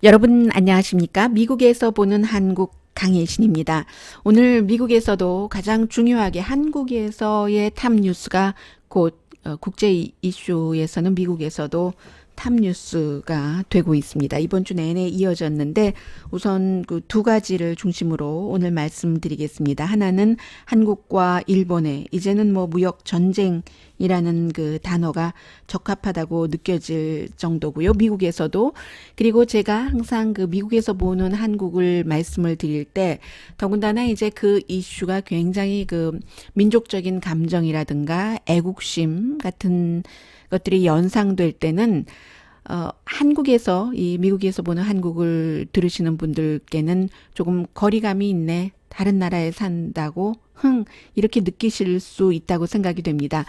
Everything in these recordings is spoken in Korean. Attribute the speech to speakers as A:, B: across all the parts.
A: 여러분 안녕하십니까? 미국에서 보는 한국 강혜신입니다. 오늘 미국에서도 가장 중요하게 한국에서의 탑 뉴스가 곧 국제 이슈에서는 미국에서도 탑 뉴스가 되고 있습니다. 이번 주 내내 이어졌는데 우선 그 두 가지를 중심으로 오늘 말씀드리겠습니다. 하나는 한국과 일본의 이제는 뭐 무역 전쟁이라는 그 단어가 적합하다고 느껴질 정도고요. 미국에서도. 그리고 제가 항상 그 미국에서 보는 한국을 말씀을 드릴 때 더군다나 이제 그 이슈가 굉장히 그 민족적인 감정이라든가 애국심 같은 것들이 연상될 때는 한국에서 이 미국에서 보는 한국을 들으시는 분들께는 조금 거리감이 있네. 다른 나라에 산다고 이렇게 느끼실 수 있다고 생각이 됩니다.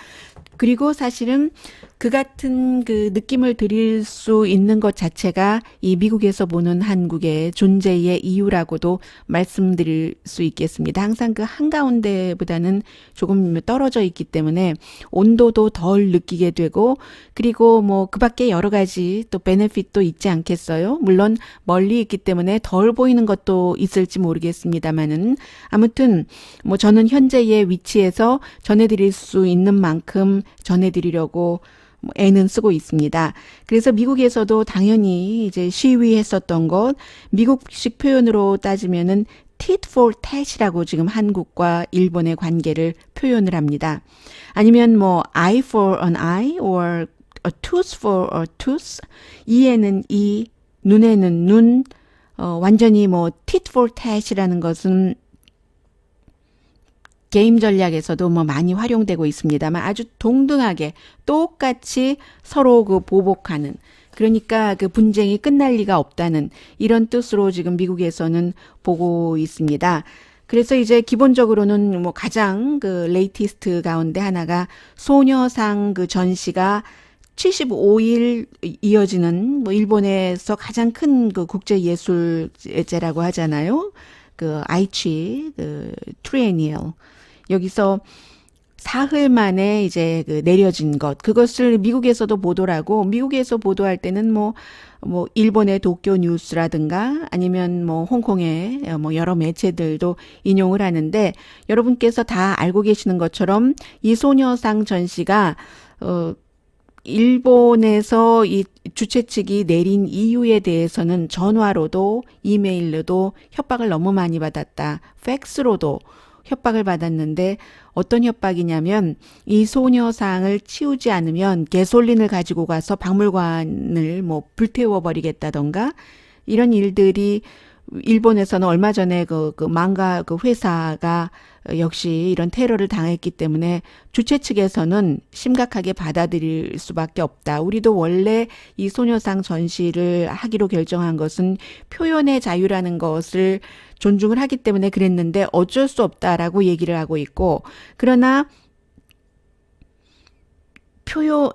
A: 그리고 사실은 그 같은 그 느낌을 드릴 수 있는 것 자체가 이 미국에서 보는 한국의 존재의 이유라고도 말씀드릴 수 있겠습니다. 항상 그 한가운데보다는 조금 떨어져 있기 때문에 온도도 덜 느끼게 되고 그리고 뭐 그 밖에 여러 가지 또 베네핏도 있지 않겠어요? 물론 멀리 있기 때문에 덜 보이는 것도 있을지 모르겠습니다만은 아무튼 뭐 저는 현재의 위치에서 전해드릴 수 있는 만큼 전해드리려고 애는 쓰고 있습니다. 그래서 미국에서도 당연히 이제 시위했었던 것, 미국식 표현으로 따지면은 tit for tat이라고 지금 한국과 일본의 관계를 표현을 합니다. 아니면 뭐 eye for an eye or a tooth for a tooth, 이에는 이, 눈에는 눈, 완전히 뭐 tit for tat이라는 것은 게임 전략에서도 뭐 많이 활용되고 있습니다만 아주 동등하게 똑같이 서로 그 보복하는, 그러니까 그 분쟁이 끝날 리가 없다는 이런 뜻으로 지금 미국에서는 보고 있습니다. 그래서 이제 기본적으로는 뭐 가장 그 레이티스트 가운데 하나가 소녀상 그 전시가 75일 이어지는 뭐 일본에서 가장 큰 그 국제 예술제라고 하잖아요. 그 아이치 그 트리에니얼, 여기서 사흘 만에 이제 그 내려진 것, 그것을 미국에서도 보도를 하고, 미국에서 보도할 때는 뭐 일본의 도쿄 뉴스라든가 아니면 뭐 홍콩의 뭐 여러 매체들도 인용을 하는데, 여러분께서 다 알고 계시는 것처럼 이 소녀상 전시가 일본에서 이 주최 측이 내린 이유에 대해서는 전화로도 이메일로도 협박을 너무 많이 받았다. 팩스로도 협박을 받았는데 어떤 협박이냐면 이 소녀상을 치우지 않으면 개솔린을 가지고 가서 박물관을 뭐 불태워 버리겠다던가 이런 일들이 일본에서는 얼마 전에 그 망가 그 회사가 역시 이런 테러를 당했기 때문에 주최 측에서는 심각하게 받아들일 수밖에 없다. 우리도 원래 이 소녀상 전시를 하기로 결정한 것은 표현의 자유라는 것을 존중을 하기 때문에 그랬는데 어쩔 수 없다라고 얘기를 하고 있고, 그러나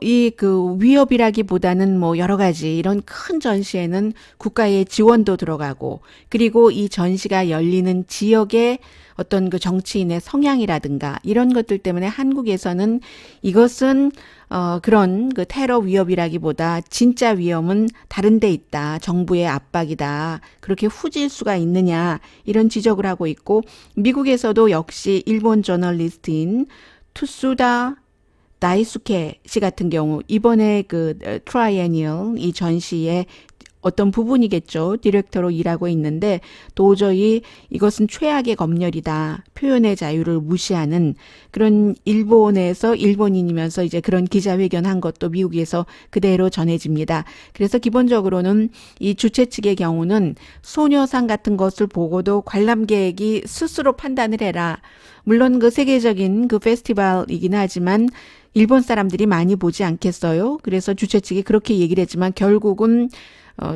A: 이 그 위협이라기보다는 뭐 여러 가지 이런 큰 전시에는 국가의 지원도 들어가고, 그리고 이 전시가 열리는 지역의 어떤 그 정치인의 성향이라든가 이런 것들 때문에 한국에서는 이것은 그런 그 테러 위협이라기보다 진짜 위험은 다른 데 있다. 정부의 압박이다. 그렇게 후질 수가 있느냐 이런 지적을 하고 있고, 미국에서도 역시 일본 저널리스트인 투수다 나이수케 씨 같은 경우 이번에 그 트라이애니얼 이 전시의 어떤 부분이겠죠. 디렉터로 일하고 있는데 도저히 이것은 최악의 검열이다. 표현의 자유를 무시하는 그런, 일본에서 일본인이면서 이제 그런 기자회견한 것도 미국에서 그대로 전해집니다. 그래서 기본적으로는 이 주최 측의 경우는 소녀상 같은 것을 보고도 관람객이 스스로 판단을 해라. 물론 그 세계적인 그 페스티벌이긴 하지만 일본 사람들이 많이 보지 않겠어요? 그래서 주최 측이 그렇게 얘기를 했지만 결국은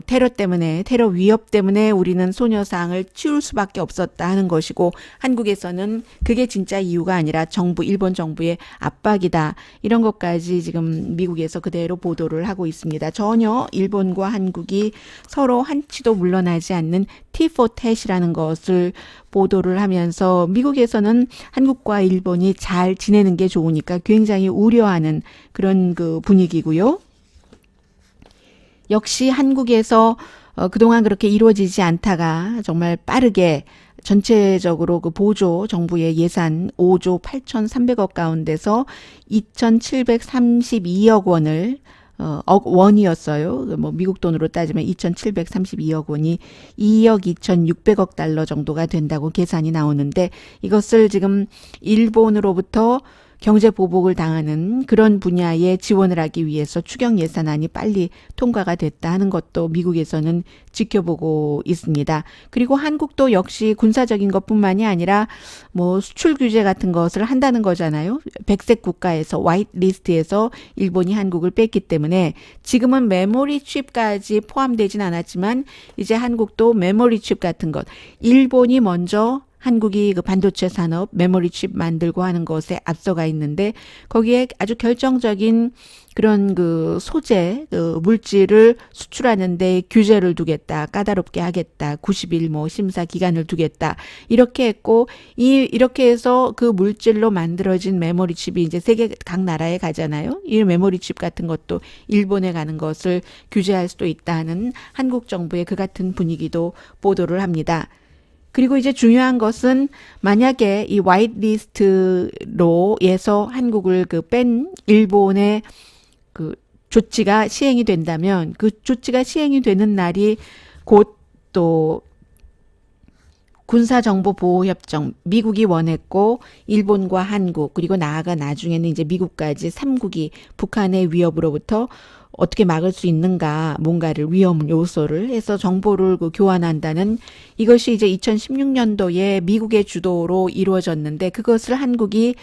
A: 테러 때문에, 테러 위협 때문에 우리는 소녀상을 치울 수밖에 없었다 하는 것이고, 한국에서는 그게 진짜 이유가 아니라 일본 정부의 압박이다. 이런 것까지 지금 미국에서 그대로 보도를 하고 있습니다. 전혀 일본과 한국이 서로 한치도 물러나지 않는 T4TAT이라는 것을 보도를 하면서 미국에서는 한국과 일본이 잘 지내는 게 좋으니까 굉장히 우려하는 그런 그 분위기고요. 역시 한국에서 그동안 그렇게 이루어지지 않다가 정말 빠르게 전체적으로 그 보조 정부의 예산 5조 8,300억 가운데서 2,732억 원을 억 원이었어요. 뭐 미국 돈으로 따지면 2,732억 원이 2억 2,600억 달러 정도가 된다고 계산이 나오는데 이것을 지금 일본으로부터 경제 보복을 당하는 그런 분야에 지원을 하기 위해서 추경 예산안이 빨리 통과가 됐다 하는 것도 미국에서는 지켜보고 있습니다. 그리고 한국도 역시 군사적인 것뿐만이 아니라 뭐 수출 규제 같은 것을 한다는 거잖아요. 백색 국가에서 화이트 리스트에서 일본이 한국을 뺐기 때문에 지금은 메모리 칩까지 포함되진 않았지만 이제 한국도 메모리 칩 같은 것 일본이 먼저 한국이 그 반도체 산업, 메모리 칩 만들고 하는 것에 앞서가 있는데 거기에 아주 결정적인 그런 그 소재, 그 물질을 수출하는데 규제를 두겠다, 까다롭게 하겠다, 90일 뭐 심사 기간을 두겠다 이렇게 했고 이렇게 해서 그 물질로 만들어진 메모리 칩이 이제 세계 각 나라에 가잖아요. 이 메모리 칩 같은 것도 일본에 가는 것을 규제할 수도 있다는 한국 정부의 그 같은 분위기도 보도를 합니다. 그리고 이제 중요한 것은 만약에 이 화이트리스트로에서 한국을 그 뺀 일본의 그 조치가 시행이 된다면 그 조치가 시행이 되는 날이 곧 또 군사정보보호협정 미국이 원했고 일본과 한국 그리고 나아가 나중에는 이제 미국까지 3국이 북한의 위협으로부터 어떻게 막을 수 있는가 뭔가를 위험 요소를 해서 정보를 교환한다는 이것이 이제 2016년도에 미국의 주도로 이루어졌는데 그것을 한국이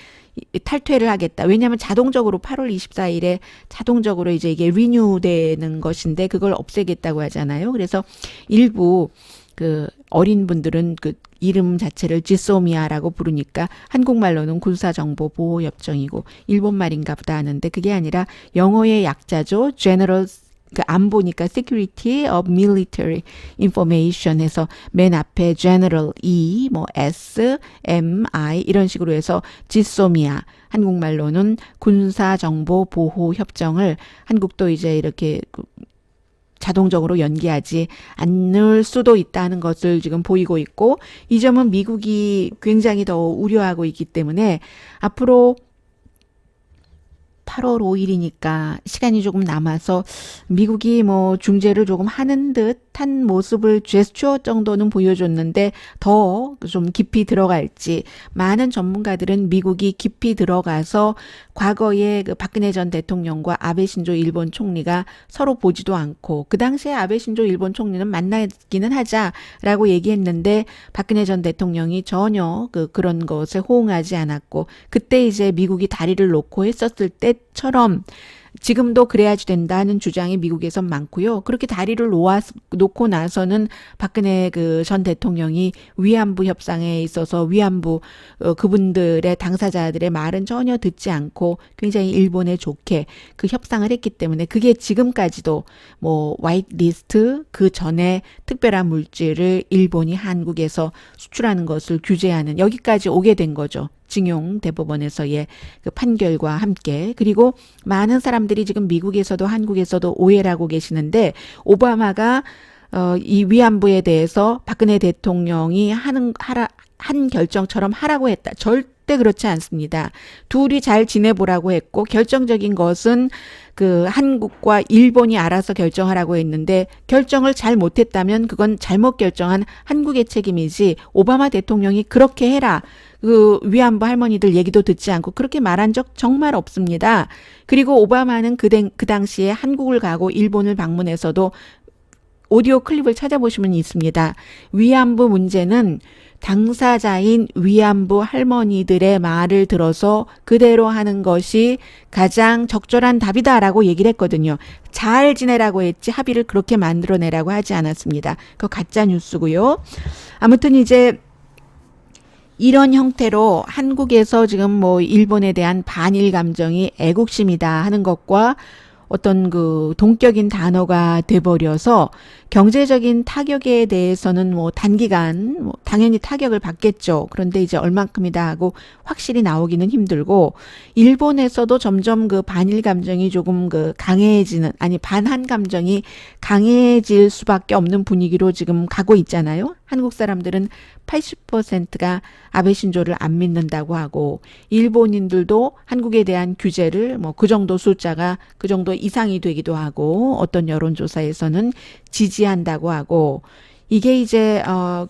A: 탈퇴를 하겠다. 왜냐하면 자동적으로 8월 24일에 자동적으로 이제 이게 리뉴되는 것인데 그걸 없애겠다고 하잖아요. 그래서 일부 그 어린 분들은 그 이름 자체를 지소미아라고 부르니까 한국말로는 군사정보보호협정이고 일본말인가 보다 하는데 그게 아니라 영어의 약자죠. General 그 안보니까 Security of Military Information 해서 맨 앞에 General E, 뭐 S, M, I 이런 식으로 해서 지소미아 한국말로는 군사정보보호협정을 한국도 이제 이렇게 자동적으로 연기하지 않을 수도 있다는 것을 지금 보이고 있고 이 점은 미국이 굉장히 더 우려하고 있기 때문에 앞으로 8월 5일이니까 시간이 조금 남아서 미국이 뭐 중재를 조금 하는 듯한 모습을 제스처 정도는 보여줬는데 더 좀 깊이 들어갈지 많은 전문가들은 미국이 깊이 들어가서 과거에 그 박근혜 전 대통령과 아베 신조 일본 총리가 서로 보지도 않고 그 당시에 아베 신조 일본 총리는 만나기는 하자라고 얘기했는데 박근혜 전 대통령이 전혀 그런 것에 호응하지 않았고 그때 이제 미국이 다리를 놓고 했었을 때처럼 지금도 그래야지 된다는 주장이 미국에선 많고요. 그렇게 다리를 놓고 나서는 박근혜 그 전 대통령이 위안부 협상에 있어서 위안부 그분들의 당사자들의 말은 전혀 듣지 않고 굉장히 일본에 좋게 그 협상을 했기 때문에 그게 지금까지도 뭐 화이트리스트 그 전에 특별한 물질을 일본이 한국에서 수출하는 것을 규제하는 여기까지 오게 된 거죠. 징용 대법원에서의 그 판결과 함께 그리고 많은 사람들이 지금 미국에서도 한국에서도 오해를 하고 계시는데 오바마가 이 위안부에 대해서 박근혜 대통령이 한 결정처럼 하라고 했다. 절대 그렇지 않습니다. 둘이 잘 지내보라고 했고 결정적인 것은 그 한국과 일본이 알아서 결정하라고 했는데 결정을 잘 못했다면 그건 잘못 결정한 한국의 책임이지 오바마 대통령이 그렇게 해라. 그 위안부 할머니들 얘기도 듣지 않고 그렇게 말한 적 정말 없습니다. 그리고 오바마는 그 당시에 한국을 가고 일본을 방문해서도 오디오 클립을 찾아보시면 있습니다. 위안부 문제는 당사자인 위안부 할머니들의 말을 들어서 그대로 하는 것이 가장 적절한 답이다라고 얘기를 했거든요. 잘 지내라고 했지 합의를 그렇게 만들어내라고 하지 않았습니다. 그거 가짜 뉴스고요. 아무튼 이제 이런 형태로 한국에서 지금 뭐 일본에 대한 반일 감정이 애국심이다 하는 것과 어떤 그 동격인 단어가 돼버려서 경제적인 타격에 대해서는 뭐 단기간 뭐 당연히 타격을 받겠죠. 그런데 이제 얼만큼이다 하고 확실히 나오기는 힘들고, 일본에서도 점점 그 반일 감정이 조금 그 강해지는, 아니 반한 감정이 강해질 수밖에 없는 분위기로 지금 가고 있잖아요. 한국 사람들은 80%가 아베 신조를 안 믿는다고 하고, 일본인들도 한국에 대한 규제를 뭐 그 정도 숫자가 그 정도 이상이 되기도 하고, 어떤 여론조사에서는 지지한다고 하고, 이게 이제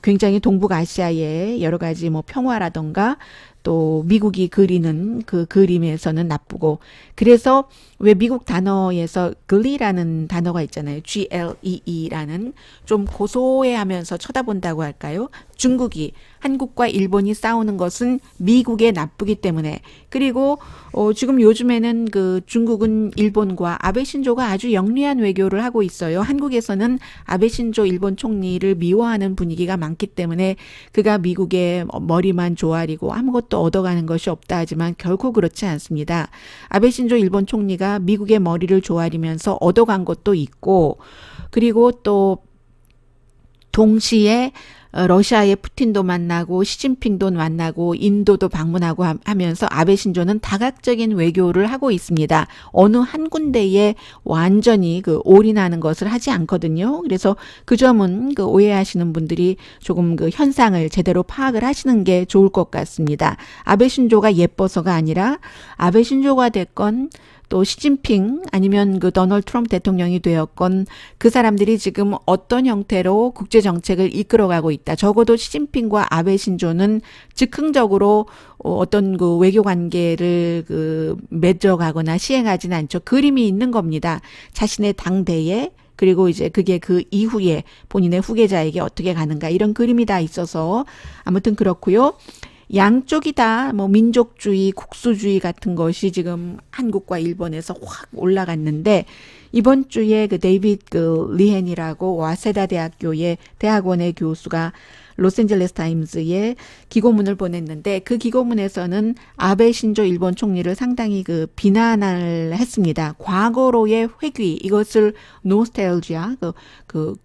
A: 굉장히 동북아시아의 여러 가지 뭐 평화라던가 또 미국이 그리는 그 그림에서는 나쁘고, 그래서 왜 미국 단어에서 glee라는 단어가 있잖아요. GLEE라는, 좀 고소해하면서 쳐다본다고 할까요? 중국이, 한국과 일본이 싸우는 것은 미국에 나쁘기 때문에, 그리고 지금 요즘에는 그 중국은 일본과 아베 신조가 아주 영리한 외교를 하고 있어요. 한국에서는 아베 신조 일본 총리를 미워하는 분위기가 많기 때문에 그가 미국의 머리만 조아리고 아무것도 얻어가는 것이 없다 하지만 결코 그렇지 않습니다. 아베 신조 일본 총리가 미국의 머리를 조아리면서 얻어간 것도 있고, 그리고 또 동시에 러시아의 푸틴도 만나고 시진핑도 만나고 인도도 방문하고 하면서 아베 신조는 다각적인 외교를 하고 있습니다. 어느 한 군데에 완전히 그 올인하는 것을 하지 않거든요. 그래서 그 점은 그 오해하시는 분들이 조금 그 현상을 제대로 파악을 하시는 게 좋을 것 같습니다. 아베 신조가 예뻐서가 아니라, 아베 신조가 됐건 또 시진핑 아니면 그 도널드 트럼프 대통령이 되었건 그 사람들이 지금 어떤 형태로 국제 정책을 이끌어가고 있다. 적어도 시진핑과 아베 신조는 즉흥적으로 어떤 그 외교 관계를 그 맺어가거나 시행하지는 않죠. 그림이 있는 겁니다. 자신의 당대에, 그리고 이제 그게 그 이후에 본인의 후계자에게 어떻게 가는가, 이런 그림이 다 있어서 아무튼 그렇고요. 양쪽이 다 뭐 민족주의, 국수주의 같은 것이 지금 한국과 일본에서 확 올라갔는데, 이번 주에 그 데이비드 그 리헨이라고 와세다 대학교의 대학원의 교수가 로스앤젤레스 타임즈에 기고문을 보냈는데, 그 기고문에서는 아베 신조 일본 총리를 상당히 그 비난을 했습니다. 과거로의 회귀, 이것을 노스텔지아, 그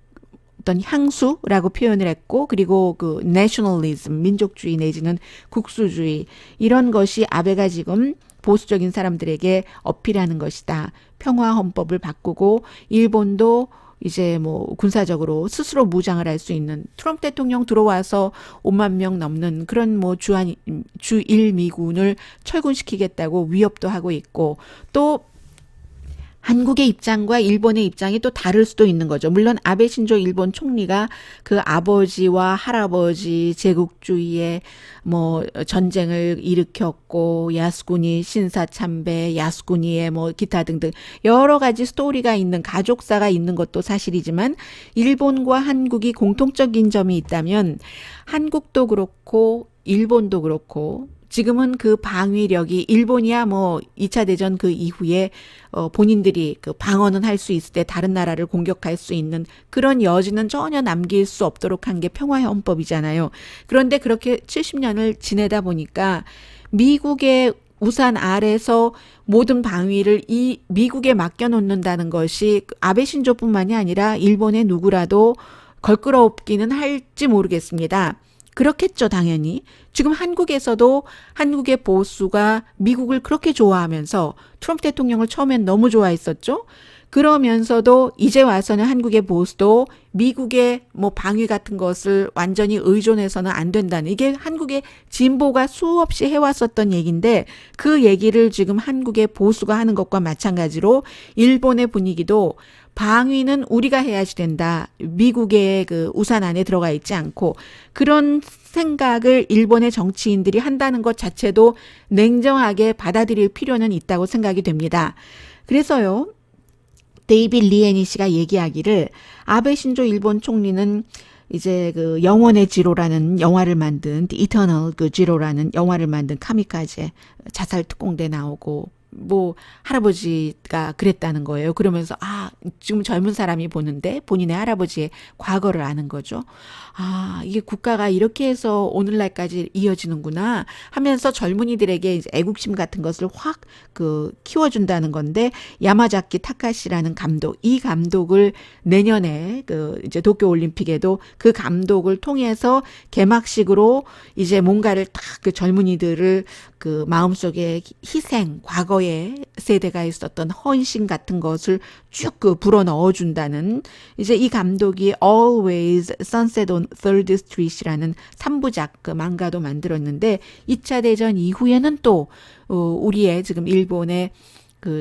A: 어떤 향수라고 표현을 했고, 그리고 그 내셔널리즘, 민족주의 내지는 국수주의, 이런 것이 아베가 지금 보수적인 사람들에게 어필하는 것이다. 평화 헌법을 바꾸고 일본도 이제 뭐 군사적으로 스스로 무장을 할 수 있는, 트럼프 대통령 들어와서 5만 명 넘는 그런 뭐 주일 미군을 철군시키겠다고 위협도 하고 있고, 또 한국의 입장과 일본의 입장이 또 다를 수도 있는 거죠. 물론 아베 신조 일본 총리가 그 아버지와 할아버지 제국주의의 뭐 전쟁을 일으켰고, 야스쿠니 신사참배, 야스쿠니의 뭐 기타 등등 여러 가지 스토리가 있는 가족사가 있는 것도 사실이지만, 일본과 한국이 공통적인 점이 있다면 한국도 그렇고 일본도 그렇고, 지금은 그 방위력이, 일본이야 뭐 2차 대전 그 이후에 본인들이 그 방어는 할 수 있을 때 다른 나라를 공격할 수 있는 그런 여지는 전혀 남길 수 없도록 한 게 평화헌법이잖아요. 그런데 그렇게 70년을 지내다 보니까 미국의 우산 아래서 모든 방위를 이 미국에 맡겨놓는다는 것이 아베 신조뿐만이 아니라 일본의 누구라도 걸끄럽기는 할지 모르겠습니다. 그렇겠죠, 당연히. 지금 한국에서도 한국의 보수가 미국을 그렇게 좋아하면서 트럼프 대통령을 처음엔 너무 좋아했었죠. 그러면서도 이제 와서는 한국의 보수도 미국의 뭐 방위 같은 것을 완전히 의존해서는 안 된다는, 이게 한국의 진보가 수없이 해왔었던 얘기인데, 그 얘기를 지금 한국의 보수가 하는 것과 마찬가지로 일본의 분위기도 방위는 우리가 해야지 된다. 미국의 그 우산 안에 들어가 있지 않고, 그런 생각을 일본의 정치인들이 한다는 것 자체도 냉정하게 받아들일 필요는 있다고 생각이 됩니다. 그래서요, 데이빗 리에니 씨가 얘기하기를, 아베 신조 일본 총리는 이제 그 영원의 지로라는 영화를 만든, The Eternal 그 지로라는 영화를 만든 카미카제 자살 특공대 나오고 뭐 할아버지가 그랬다는 거예요. 그러면서 지금 젊은 사람이 보는데 본인의 할아버지의 과거를 아는 거죠. 이게 국가가 이렇게 해서 오늘날까지 이어지는구나 하면서 젊은이들에게 이제 애국심 같은 것을 확 키워준다는 건데, 야마자키 타카시라는 감독, 이 감독을 내년에 이제 도쿄 올림픽에도 그 감독을 통해서 개막식으로 이제 뭔가를 딱 그 젊은이들을 마음속에 희생, 과거에 세대가 있었던 헌신 같은 것을 쭉 불어 넣어준다는, 이제 이 감독이 Always Sunset on Third Street이라는 3부작 망가도 만들었는데, 2차 대전 이후에는 또 우리의 지금 일본의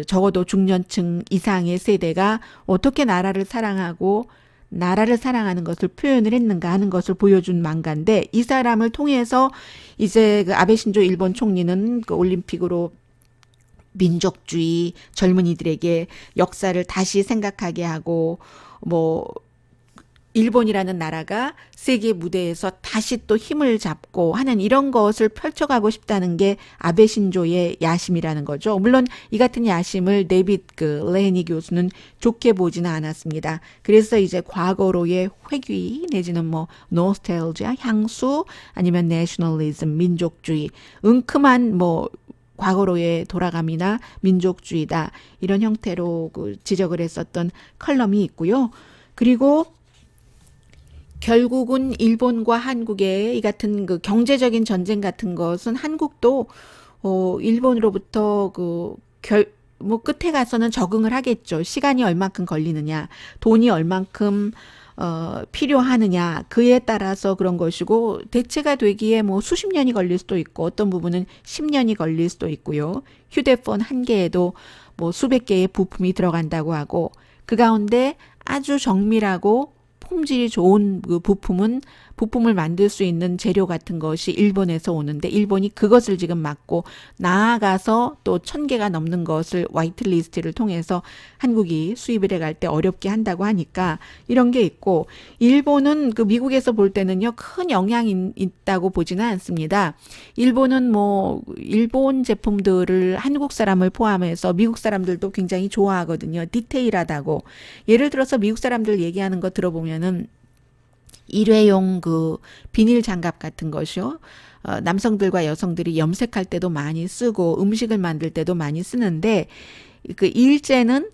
A: 적어도 중년층 이상의 세대가 어떻게 나라를 사랑하고 나라를 사랑하는 것을 표현을 했는가 하는 것을 보여준 망가인데, 이 사람을 통해서 이제 아베 신조 일본 총리는 올림픽으로 민족주의, 젊은이들에게 역사를 다시 생각하게 하고, 뭐 일본이라는 나라가 세계 무대에서 다시 또 힘을 잡고 하는 이런 것을 펼쳐가고 싶다는 게 아베 신조의 야심이라는 거죠. 물론 이 같은 야심을 데빗 레헤니 교수는 좋게 보지는 않았습니다. 그래서 이제 과거로의 회귀 내지는 뭐 노스텔지아, 향수, 아니면 내셔널리즘, 민족주의, 은큼한 뭐 과거로의 돌아감이나 민족주의다, 이런 형태로 지적을 했었던 컬럼이 있고요. 그리고 결국은 일본과 한국의 이 같은 경제적인 전쟁 같은 것은 한국도 일본으로부터 뭐 끝에 가서는 적응을 하겠죠. 시간이 얼만큼 걸리느냐, 돈이 얼만큼 필요하느냐, 그에 따라서 그런 것이고, 대체가 되기에 뭐 수십 년이 걸릴 수도 있고 어떤 부분은 10년이 걸릴 수도 있고요. 휴대폰 한 개에도 뭐 수백 개의 부품이 들어간다고 하고, 그 가운데 아주 정밀하고 품질이 좋은 부품을 만들 수 있는 재료 같은 것이 일본에서 오는데, 일본이 그것을 지금 막고 나아가서 또 1000개가 넘는 것을 화이트리스트를 통해서 한국이 수입을 해갈 때 어렵게 한다고 하니까 이런 게 있고, 일본은 미국에서 볼 때는요, 큰 영향이 있다고 보지는 않습니다. 일본은 뭐 일본 제품들을 한국 사람을 포함해서 미국 사람들도 굉장히 좋아하거든요. 디테일하다고. 예를 들어서 미국 사람들 얘기하는 거 들어보면은 일회용 비닐 장갑 같은 것이요. 남성들과 여성들이 염색할 때도 많이 쓰고 음식을 만들 때도 많이 쓰는데, 일제는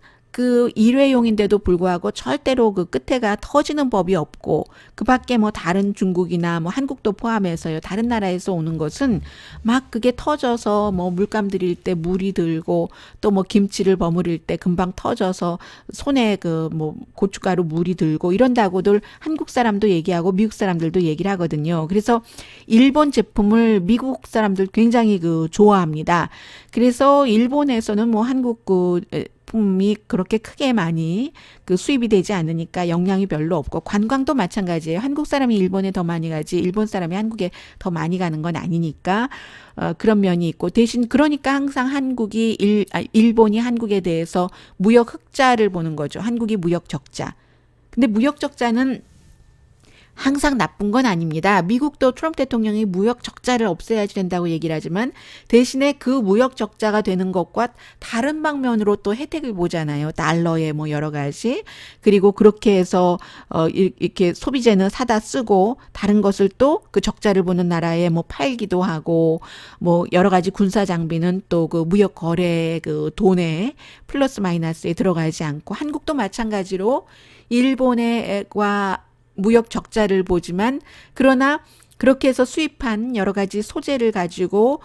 A: 일회용인데도 불구하고 절대로 끝에가 터지는 법이 없고, 그 밖에 뭐 다른 중국이나 뭐 한국도 포함해서요, 다른 나라에서 오는 것은 막 그게 터져서 뭐 물감 들일 때 물이 들고, 또 뭐 김치를 버무릴 때 금방 터져서 손에 뭐 고춧가루 물이 들고 이런다고들 한국 사람도 얘기하고 미국 사람들도 얘기를 하거든요. 그래서 일본 제품을 미국 사람들 굉장히 좋아합니다. 그래서 일본에서는 뭐 한국 품이 그렇게 크게 많이 수입이 되지 않으니까 영향이 별로 없고, 관광도 마찬가지예요. 한국 사람이 일본에 더 많이 가지 일본 사람이 한국에 더 많이 가는 건 아니니까 그런 면이 있고, 대신 그러니까 항상 일본이 한국에 대해서 무역 흑자를 보는 거죠. 한국이 무역 적자. 근데 무역 적자는 항상 나쁜 건 아닙니다. 미국도 트럼프 대통령이 무역 적자를 없애야 된다고 얘기를 하지만, 대신에 그 무역 적자가 되는 것과 다른 방면으로 또 혜택을 보잖아요. 달러에 뭐 여러 가지. 그리고 그렇게 해서 이렇게 소비재는 사다 쓰고 다른 것을 또 적자를 보는 나라에 뭐 팔기도 하고, 뭐 여러 가지 군사 장비는 또 무역 거래 돈에 플러스 마이너스에 들어가지 않고, 한국도 마찬가지로 일본과 무역 적자를 보지만, 그러나 그렇게 해서 수입한 여러 가지 소재를 가지고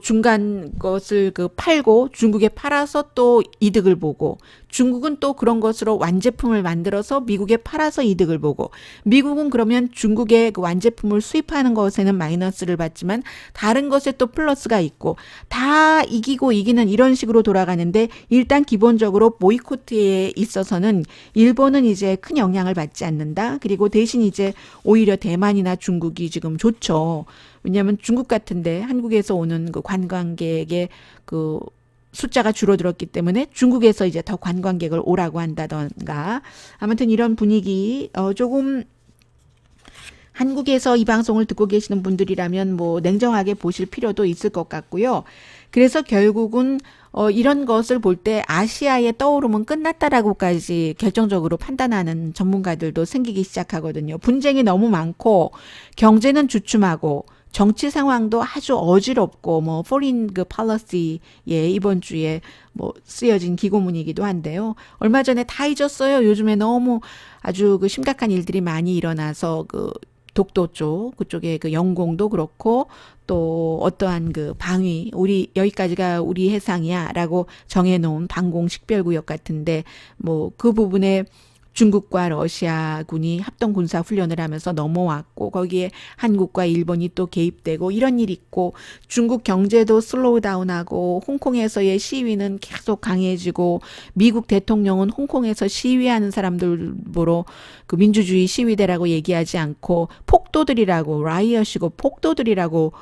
A: 중간 것을 팔고 중국에 팔아서 또 이득을 보고, 중국은 또 그런 것으로 완제품을 만들어서 미국에 팔아서 이득을 보고, 미국은 그러면 중국의 완제품을 수입하는 것에는 마이너스를 받지만 다른 것에 또 플러스가 있고, 다 이기고 이기는 이런 식으로 돌아가는데, 일단 기본적으로 보이콧에 있어서는 일본은 이제 큰 영향을 받지 않는다. 그리고 대신 이제 오히려 대만이나 중국이 지금 좋죠. 왜냐하면 중국 같은데 한국에서 오는 관광객의 숫자가 줄어들었기 때문에 중국에서 이제 더 관광객을 오라고 한다던가, 아무튼 이런 분위기 조금 한국에서 이 방송을 듣고 계시는 분들이라면 뭐 냉정하게 보실 필요도 있을 것 같고요. 그래서 결국은 이런 것을 볼 때 아시아의 떠오름은 끝났다라고까지 결정적으로 판단하는 전문가들도 생기기 시작하거든요. 분쟁이 너무 많고 경제는 주춤하고 정치 상황도 아주 어지럽고 뭐 포린 그 팔러시에 이번 주에 뭐 쓰여진 기고문이기도 한데요. 얼마 전에 다 잊었어요. 요즘에 너무 아주 그 심각한 일들이 많이 일어나서 그 독도 쪽 그쪽에 그 영공도 그렇고 또 어떠한 그 방위 우리 여기까지가 우리 해상이야라고 정해놓은 방공 식별구역 같은데 뭐 그 부분에 중국과 러시아군이 합동 군사 훈련을 하면서 넘어왔고 거기에 한국과 일본이 또 개입되고 이런 일이 있고 중국 경제도 슬로우 다운하고 홍콩에서의 시위는 계속 강해지고 미국 대통령은 홍콩에서 시위하는 사람들 보러 그 민주주의 시위대라고 얘기하지 않고 폭도들이라고 라이엇이고 폭도들이라고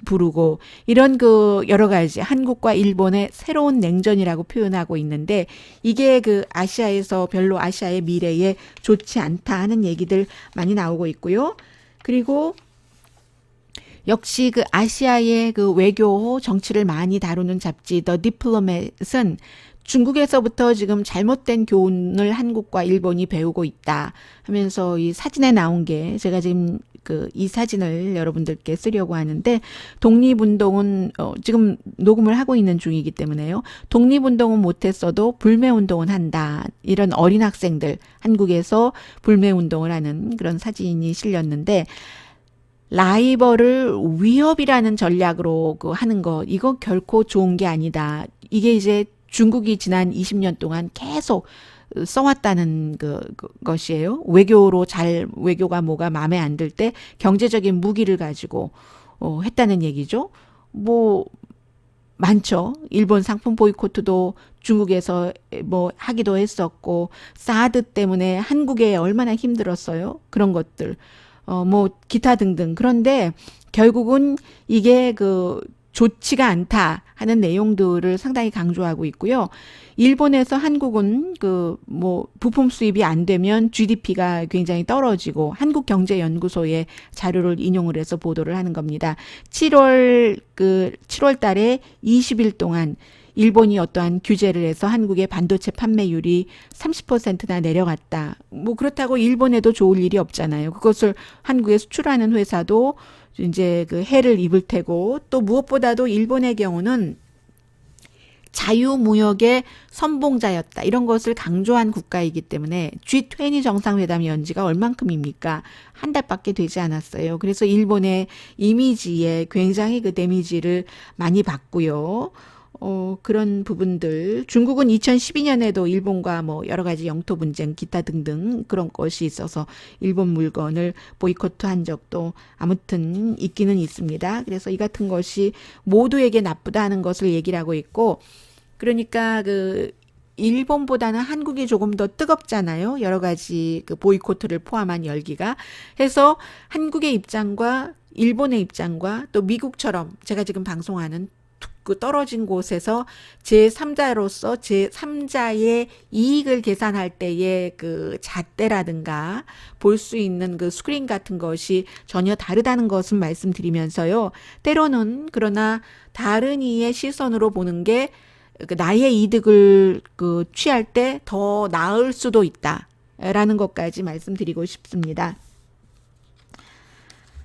A: 부르고 이런 그 여러 가지 한국과 일본의 새로운 냉전이라고 표현하고 있는데 이게 그 아시아에서 별로 아시아의 미래에 좋지 않다 하는 얘기들 많이 나오고 있고요. 그리고 역시 그 아시아의 그 외교 정치를 많이 다루는 잡지 더 디플로맷은 중국에서부터 지금 잘못된 교훈을 한국과 일본이 배우고 있다 하면서 이 사진에 나온 게 제가 지금 그 이 사진을 여러분들께 쓰려고 하는데 독립운동은 지금 녹음을 하고 있는 중이기 때문에요. 독립운동은 못했어도 불매운동은 한다. 이런 어린 학생들 한국에서 불매운동을 하는 그런 사진이 실렸는데 라이벌을 위협이라는 전략으로 그 하는 것 이거 결코 좋은 게 아니다. 이게 이제 중국이 지난 20년 동안 계속 써왔다는 것이에요. 외교가 뭐가 마음에 안 들 때 경제적인 무기를 가지고 했다는 얘기죠. 뭐 많죠. 일본 상품 보이콧도 중국에서 뭐 하기도 했었고 사드 때문에 한국에 얼마나 힘들었어요. 그런 것들. 뭐 기타 등등. 그런데 결국은 이게 그 좋지가 않다 하는 내용들을 상당히 강조하고 있고요. 일본에서 한국은 그 뭐 부품 수입이 안 되면 GDP가 굉장히 떨어지고 한국경제연구소의 자료를 인용을 해서 보도를 하는 겁니다. 7월 달에 20일 동안 일본이 어떠한 규제를 해서 한국의 반도체 판매율이 30%나 내려갔다. 뭐 그렇다고 일본에도 좋을 일이 없잖아요. 그것을 한국에 수출하는 회사도 이제 그 해를 입을 테고 또 무엇보다도 일본의 경우는 자유무역의 선봉자였다. 이런 것을 강조한 국가이기 때문에 G20 정상회담 연지가 얼만큼입니까? 한 달밖에 되지 않았어요. 그래서 일본의 이미지에 굉장히 그 데미지를 많이 받고요. 그런 부분들. 중국은 2012년에도 일본과 뭐 여러 가지 영토 분쟁, 기타 등등 그런 것이 있어서 일본 물건을 보이콧한 적도 아무튼 있기는 있습니다. 그래서 이 같은 것이 모두에게 나쁘다 하는 것을 얘기를 하고 있고, 그러니까 그 일본보다는 한국이 조금 더 뜨겁잖아요. 여러 가지 그 보이콧을 포함한 열기가. 해서 한국의 입장과 일본의 입장과 또 미국처럼 제가 지금 방송하는 그 떨어진 곳에서 제3자로서 제3자의 이익을 계산할 때의 그 잣대라든가 볼 수 있는 그 스크린 같은 것이 전혀 다르다는 것은 말씀드리면서요. 때로는 그러나 다른 이의 시선으로 보는 게 나의 이득을 그 취할 때 더 나을 수도 있다라는 것까지 말씀드리고 싶습니다.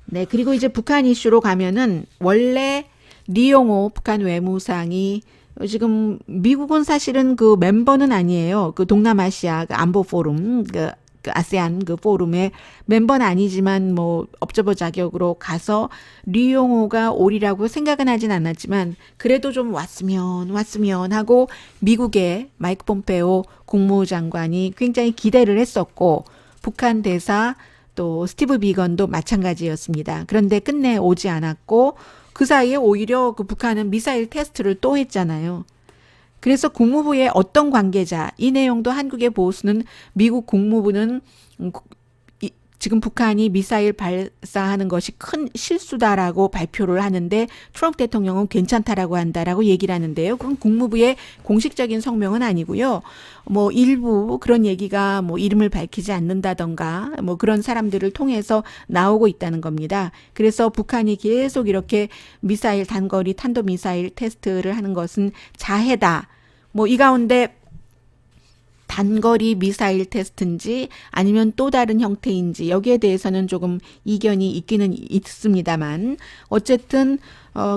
A: 네, 그리고 이제 북한 이슈로 가면은 원래 리용호 북한 외무상이 지금 미국은 사실은 그 멤버는 아니에요. 그 동남아시아 그 안보 포럼 그 아세안 그 포럼의 멤버는 아니지만 뭐 업저버 자격으로 가서 리용호가 오리라고 생각은 하진 않았지만 그래도 좀 왔으면 하고 미국의 마이크 폼페오 국무장관이 굉장히 기대를 했었고 북한 대사 또 스티브 비건도 마찬가지였습니다. 그런데 끝내 오지 않았고 그 사이에 오히려 그 북한은 미사일 테스트를 또 했잖아요. 그래서 국무부의 어떤 관계자, 이 내용도 한국의 보수는 미국 국무부는 지금 북한이 미사일 발사하는 것이 큰 실수다라고 발표를 하는데 트럼프 대통령은 괜찮다라고 한다라고 얘기를 하는데요. 그건 국무부의 공식적인 성명은 아니고요. 뭐 일부 그런 얘기가 뭐 이름을 밝히지 않는다던가 뭐 그런 사람들을 통해서 나오고 있다는 겁니다. 그래서 북한이 계속 이렇게 미사일 단거리 탄도미사일 테스트를 하는 것은 자해다. 뭐 이 가운데 단거리 미사일 테스트인지 아니면 또 다른 형태인지 여기에 대해서는 조금 이견이 있기는 있습니다만 어쨌든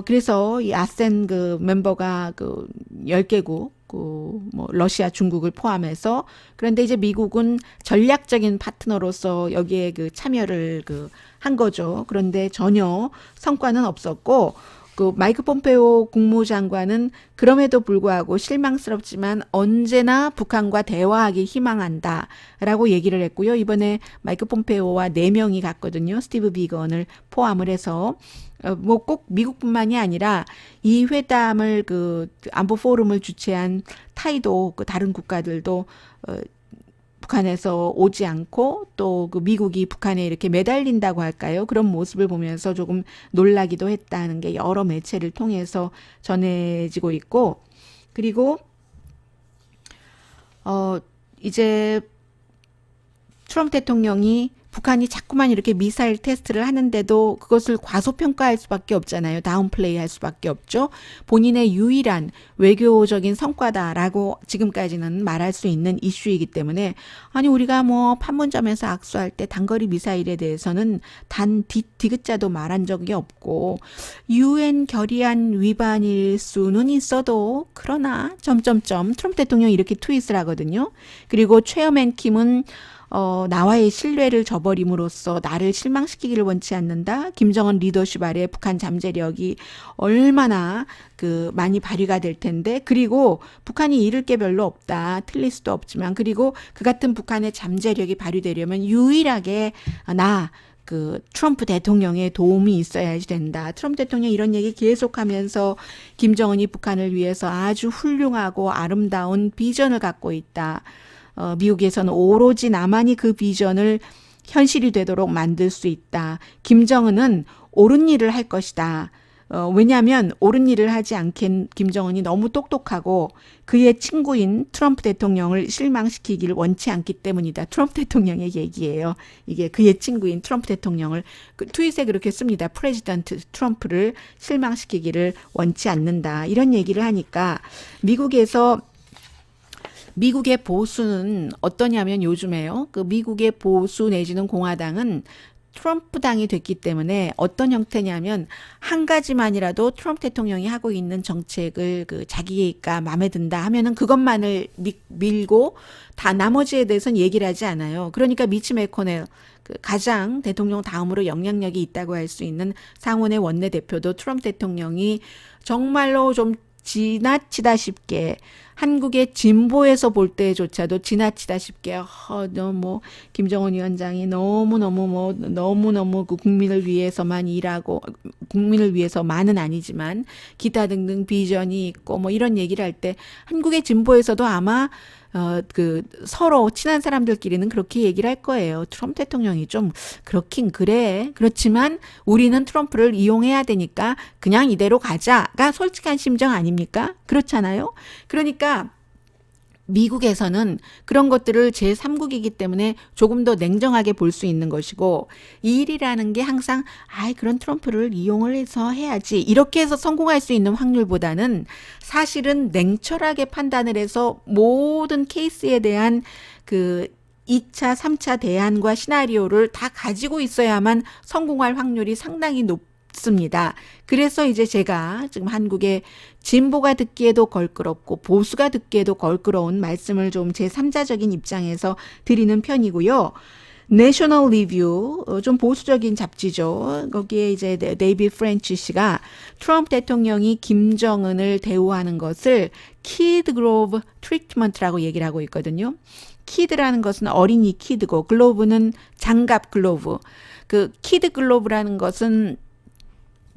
A: 그래서 이 아센 그 멤버가 그 10개국 뭐 러시아, 중국을 포함해서 그런데 이제 미국은 전략적인 파트너로서 여기에 그 참여를 한 거죠. 그런데 전혀 성과는 없었고 그 마이크 폼페오 국무장관은 그럼에도 불구하고 실망스럽지만 언제나 북한과 대화하기 희망한다라고 얘기를 했고요. 이번에 마이크 폼페오와 4명이 갔거든요. 스티브 비건을 포함을 해서 뭐 꼭 미국뿐만이 아니라 이 회담을 그 안보 포럼을 주최한 타이도 그 다른 국가들도 북한에서 오지 않고 또 그 미국이 북한에 이렇게 매달린다고 할까요? 그런 모습을 보면서 조금 놀라기도 했다는 게 여러 매체를 통해서 전해지고 있고 그리고 이제 트럼프 대통령이 북한이 자꾸만 이렇게 미사일 테스트를 하는데도 그것을 과소평가할 수밖에 없잖아요. 다운플레이 할 수밖에 없죠. 본인의 유일한 외교적인 성과다라고 지금까지는 말할 수 있는 이슈이기 때문에 아니 우리가 뭐 판문점에서 악수할 때 단거리 미사일에 대해서는 단 디귿자도 말한 적이 없고 UN 결의안 위반일 수는 있어도 그러나 점점점 트럼프 대통령이 이렇게 트윗을 하거든요. 그리고 최어맨 킴은 나와의 신뢰를 저버림으로써 나를 실망시키기를 원치 않는다. 김정은 리더십 아래 북한 잠재력이 얼마나 많이 발휘가 될 텐데, 그리고 북한이 잃을 게 별로 없다. 틀릴 수도 없지만, 그리고 그 같은 북한의 잠재력이 발휘되려면 유일하게 트럼프 대통령의 도움이 있어야지 된다. 트럼프 대통령이 이런 얘기 계속하면서 김정은이 북한을 위해서 아주 훌륭하고 아름다운 비전을 갖고 있다. 미국에서는 오로지 나만이 그 비전을 현실이 되도록 만들 수 있다. 김정은은 옳은 일을 할 것이다. 왜냐하면 옳은 일을 하지 않긴 김정은이 너무 똑똑하고 그의 친구인 트럼프 대통령을 실망시키기를 원치 않기 때문이다. 트럼프 대통령의 얘기예요. 이게 그의 친구인 트럼프 대통령을 트윗에 그렇게 씁니다. 프레지던트 트럼프를 실망시키기를 원치 않는다. 이런 얘기를 하니까 미국의 보수는 어떠냐면 요즘에요. 그 미국의 보수 내지는 공화당은 트럼프 당이 됐기 때문에 어떤 형태냐면 한 가지만이라도 트럼프 대통령이 하고 있는 정책을 자기가 마음에 든다 하면은 그것만을 밀고 다 나머지에 대해서는 얘기를 하지 않아요. 그러니까 미치 매코넬 가장 대통령 다음으로 영향력이 있다고 할 수 있는 상원의 원내대표도 트럼프 대통령이 정말로 좀 지나치다 싶게 한국의 진보에서 볼 때조차도 지나치다 싶게 뭐 김정은 위원장이 너무너무 그 국민을 위해서만 일하고 국민을 위해서만은 아니지만 기타 등등 비전이 있고 뭐 이런 얘기를 할 때 한국의 진보에서도 아마 서로 친한 사람들끼리는 그렇게 얘기를 할 거예요. 트럼프 대통령이 좀 그렇긴 그래. 그렇지만 우리는 트럼프를 이용해야 되니까 그냥 이대로 가자가 솔직한 심정 아닙니까? 그렇잖아요. 그러니까 미국에서는 그런 것들을 제3국이기 때문에 조금 더 냉정하게 볼 수 있는 것이고 이 일이라는 게 항상 그런 트럼프를 이용을 해서 해야지 이렇게 해서 성공할 수 있는 확률보다는 사실은 냉철하게 판단을 해서 모든 케이스에 대한 2차, 3차 대안과 시나리오를 다 가지고 있어야만 성공할 확률이 상당히 높습니다. 그래서 이제 제가 지금 한국의 진보가 듣기에도 걸끄럽고 보수가 듣기에도 걸끄러운 말씀을 좀 제3자적인 입장에서 드리는 편이고요. 내셔널 리뷰, 좀 보수적인 잡지죠. 거기에 이제 데이비드 프렌치 씨가 트럼프 대통령이 김정은을 대우하는 것을 키드 글로브 트리트먼트라고 얘기를 하고 있거든요. 키드라는 것은 어린이 키드고 글로브는 장갑 글로브. 키드 글로브라는 것은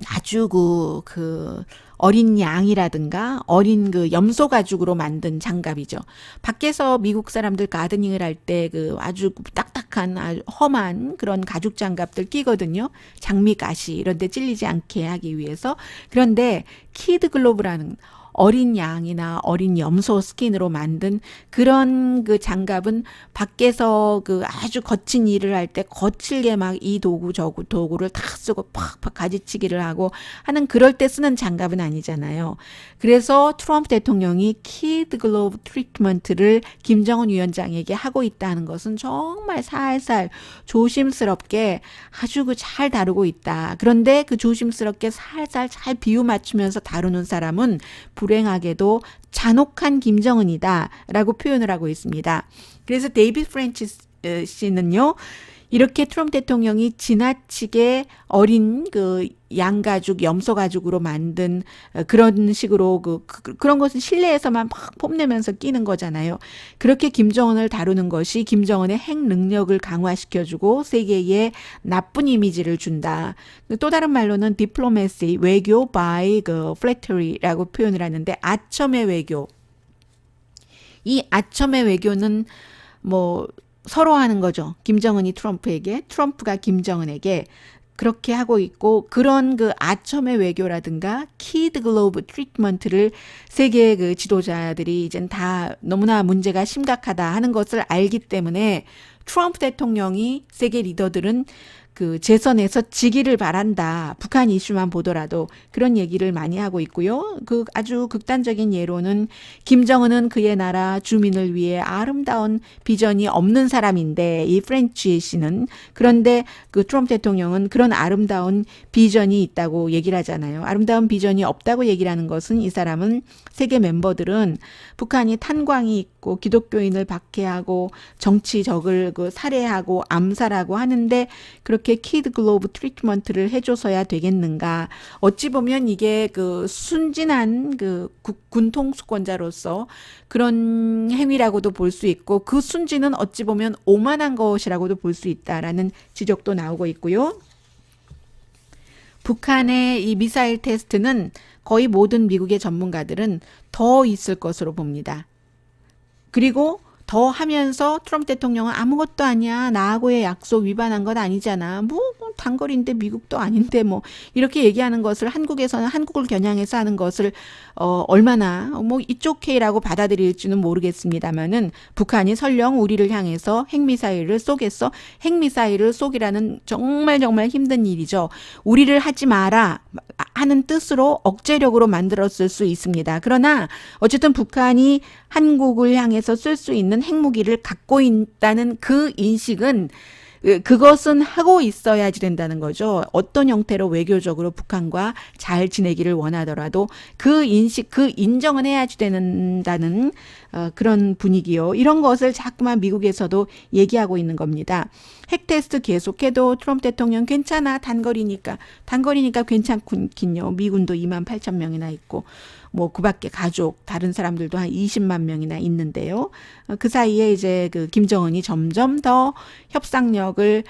A: 아주 그 어린 양이라든가 어린 그 염소 가죽으로 만든 장갑이죠. 밖에서 미국 사람들 가드닝을 할 때 그 아주 딱딱한 아주 험한 그런 가죽 장갑들 끼거든요. 장미 가시 이런 데 찔리지 않게 하기 위해서. 그런데 키드 글로브라는 어린 양이나 어린 염소 스킨으로 만든 그런 그 장갑은 밖에서 그 아주 거친 일을 할 때 거칠게 막 이 도구 저 도구를 다 쓰고 팍팍 가지치기를 하고 하는 그럴 때 쓰는 장갑은 아니잖아요. 그래서 트럼프 대통령이 키드 글로브 트리트먼트를 김정은 위원장에게 하고 있다는 것은 정말 살살 조심스럽게 아주 그 잘 다루고 있다. 그런데 그 조심스럽게 살살 잘 비유 맞추면서 다루는 사람은 불행하게도 잔혹한 김정은이다라고 표현을 하고 있습니다. 그래서 데이비드 프렌치스 씨는요, 이렇게 트럼프 대통령이 지나치게 어린 그 양가죽, 염소가죽으로 만든 그런 식으로 그런 것은 실내에서만 막 뽐내면서 끼는 거잖아요. 그렇게 김정은을 다루는 것이 김정은의 핵 능력을 강화시켜주고 세계에 나쁜 이미지를 준다. 또 다른 말로는 디플로메시, 외교 by 그 flattery라고 표현을 하는데 아첨의 외교. 이 아첨의 외교는 뭐 서로 하는 거죠. 김정은이 트럼프에게, 트럼프가 김정은에게 그렇게 하고 있고, 그런 그 아첨의 외교라든가 키드 글로브 트리트먼트를 세계 그 지도자들이 이젠 다 너무나 문제가 심각하다 하는 것을 알기 때문에 트럼프 대통령이 세계 리더들은 그 재선에서 지기를 바란다. 북한 이슈만 보더라도 그런 얘기를 많이 하고 있고요. 그 아주 극단적인 예로는 김정은은 그의 나라 주민을 위해 아름다운 비전이 없는 사람인데 이 프렌치 씨는 그런데 그 트럼프 대통령은 그런 아름다운 비전이 있다고 얘기를 하잖아요. 아름다운 비전이 없다고 얘기를 하는 것은 이 사람은 세계 멤버들은 북한이 탄광이 있고 기독교인을 박해하고 정치적을 그 살해하고 암살하고 하는데 그렇게 키드 글로브 트리트먼트를 해줘서야 되겠는가? 어찌 보면 이게 그 순진한 그 군통수권자로서 그런 행위라고도 볼 수 있고 그 순진은 어찌 보면 오만한 것이라고도 볼 수 있다라는 지적도 나오고 있고요. 북한의 이 미사일 테스트는 거의 모든 미국의 전문가들은 더 있을 것으로 봅니다. 그리고 더 하면서 트럼프 대통령은 아무것도 아니야. 나하고의 약속 위반한 건 아니잖아. 뭐 단거리인데 미국도 아닌데 뭐 이렇게 얘기하는 것을 한국에서는 한국을 겨냥해서 하는 것을 얼마나 뭐 이쪽 K라고 받아들일지는 모르겠습니다만은 북한이 설령 우리를 향해서 핵미사일을 쏘겠어? 핵미사일을 쏘기라는 정말 힘든 일이죠. 우리를 하지 마라 하는 뜻으로 억제력으로 만들었을 수 있습니다. 그러나 어쨌든 북한이 한국을 향해서 쓸 수 있는 핵무기를 갖고 있다는 그 인식은 그것은 하고 있어야지 된다는 거죠. 어떤 형태로 외교적으로 북한과 잘 지내기를 원하더라도 그 인식, 그 인정은 해야지 된다는 그런 분위기요. 이런 것을 자꾸만 미국에서도 얘기하고 있는 겁니다. 핵 테스트 계속해도 트럼프 대통령 괜찮아. 단거리니까 괜찮군요. 미군도 28,000명이나 있고 뭐 그 밖에 가족 다른 사람들도 한 20만 명이나 있는데요. 그 사이에 이제 그 김정은이 점점 더 협상력을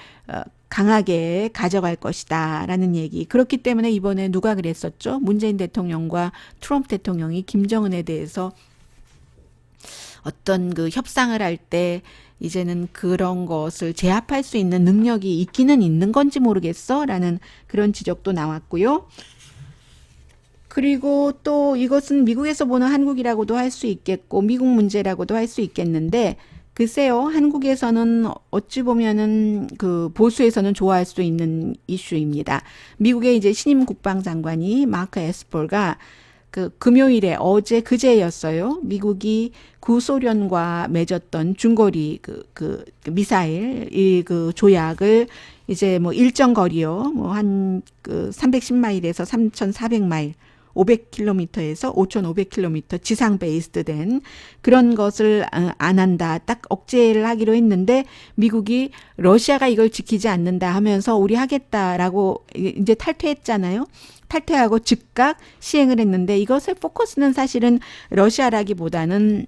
A: 강하게 가져갈 것이다라는 얘기. 그렇기 때문에 이번에 누가 그랬었죠? 문재인 대통령과 트럼프 대통령이 김정은에 대해서 어떤 그 협상을 할 때 이제는 그런 것을 제압할 수 있는 능력이 있기는 있는 건지 모르겠어? 라는 그런 지적도 나왔고요. 그리고 또 이것은 미국에서 보는 한국이라고도 할 수 있겠고 미국 문제라고도 할 수 있겠는데 글쎄요, 한국에서는 어찌 보면은 그 보수에서는 좋아할 수 있는 이슈입니다. 미국의 이제 신임 국방장관이 마크 에스퍼가 그 금요일에 그제였어요. 미국이 구소련과 맺었던 중거리 그 미사일 그 조약을 이제 뭐 일정 거리요. 뭐 한 그 310마일에서 3,400마일 500km에서 5,500km 지상 베이스드 된 그런 것을 안 한다. 딱 억제를 하기로 했는데 미국이 러시아가 이걸 지키지 않는다 하면서 우리 하겠다라고 이제 탈퇴했잖아요. 탈퇴하고 즉각 시행을 했는데 이것의 포커스는 사실은 러시아라기보다는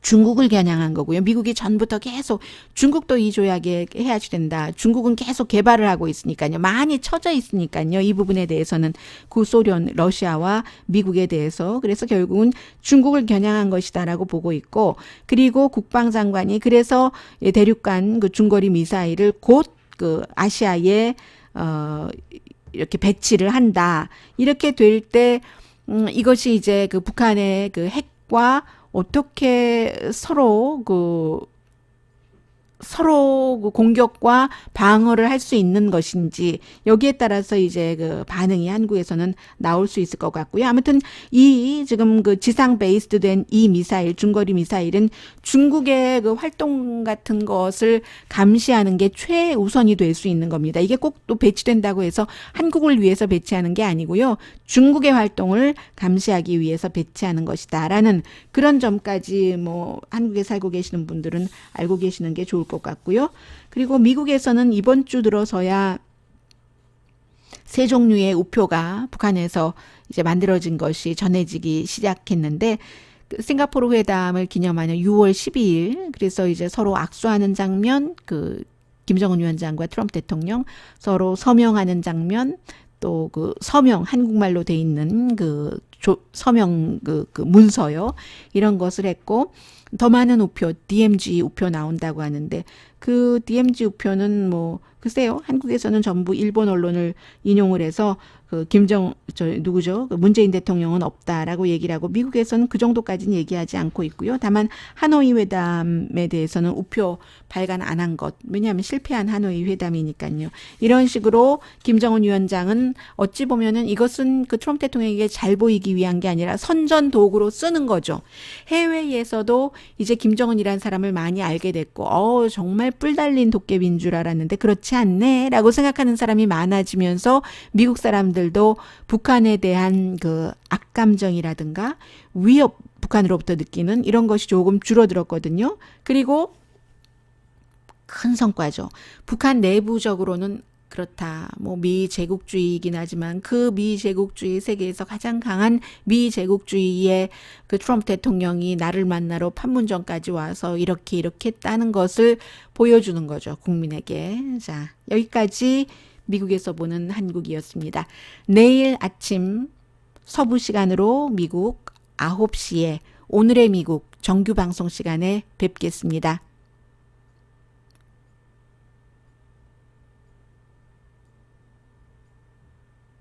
A: 중국을 겨냥한 거고요. 미국이 전부터 계속 중국도 이 조약에 해야 된다. 중국은 계속 개발을 하고 있으니까요. 많이 처져 있으니까요. 이 부분에 대해서는 구소련, 러시아와 미국에 대해서 그래서 결국은 중국을 겨냥한 것이다라고 보고 있고 그리고 국방장관이 그래서 대륙간 그 중거리 미사일을 곧 그 아시아에 이렇게 배치를 한다. 이렇게 될 때 이것이 이제 그 북한의 그 핵과 어떻게 서로 그 공격과 방어를 할 수 있는 것인지 여기에 따라서 이제 그 반응이 한국에서는 나올 수 있을 것 같고요. 아무튼 이 지금 그 지상 베이스드 된 이 미사일 중거리 미사일은 중국의 그 활동 같은 것을 감시하는 게 최우선이 될 수 있는 겁니다. 이게 꼭 또 배치된다고 해서 한국을 위해서 배치하는 게 아니고요. 중국의 활동을 감시하기 위해서 배치하는 것이다라는 그런 점까지 뭐 한국에 살고 계시는 분들은 알고 계시는 게 좋을 것 같고요. 그리고 미국에서는 이번 주 들어서야 세 종류의 우표가 북한에서 이제 만들어진 것이 전해지기 시작했는데 그 싱가포르 회담을 기념하는 6월 12일 그래서 이제 서로 악수하는 장면 그 김정은 위원장과 트럼프 대통령 서로 서명하는 장면 또 그 서명 한국말로 돼 있는 그 서명 그 문서요 이런 것을 했고 더 많은 우표 DMZ 우표 나온다고 하는데 그 DMZ 우표는 뭐 글쎄요 한국에서는 전부 일본 언론을 인용을 해서 그 누구죠 그 문재인 대통령은 없다라고 얘기를 하고 미국에서는 그 정도까지는 얘기하지 않고 있고요. 다만 하노이 회담에 대해서는 우표 발간 안 한 것 왜냐하면 실패한 하노이 회담이니까요. 이런 식으로 김정은 위원장은 어찌 보면은 이것은 그 트럼프 대통령에게 잘 보이기 위한 게 아니라 선전 도구로 쓰는 거죠. 해외에서도 이제 김정은이라는 사람을 많이 알게 됐고 정말 뿔 달린 도깨비인 줄 알았는데 그렇지 않네 라고 생각하는 사람이 많아지면서 미국 사람들도 북한에 대한 그 악감정이라든가 위협 북한으로부터 느끼는 이런 것이 조금 줄어들었거든요. 그리고 큰 성과죠. 북한 내부적으로는 그렇다. 뭐 미제국주의이긴 하지만 그 미제국주의 세계에서 가장 강한 미제국주의의 그 트럼프 대통령이 나를 만나러 판문점까지 와서 이렇게 했다는 것을 보여주는 거죠. 국민에게. 자, 여기까지 미국에서 보는 한국이었습니다. 내일 아침 서부 시간으로 미국 9시에 오늘의 미국 정규 방송 시간에 뵙겠습니다.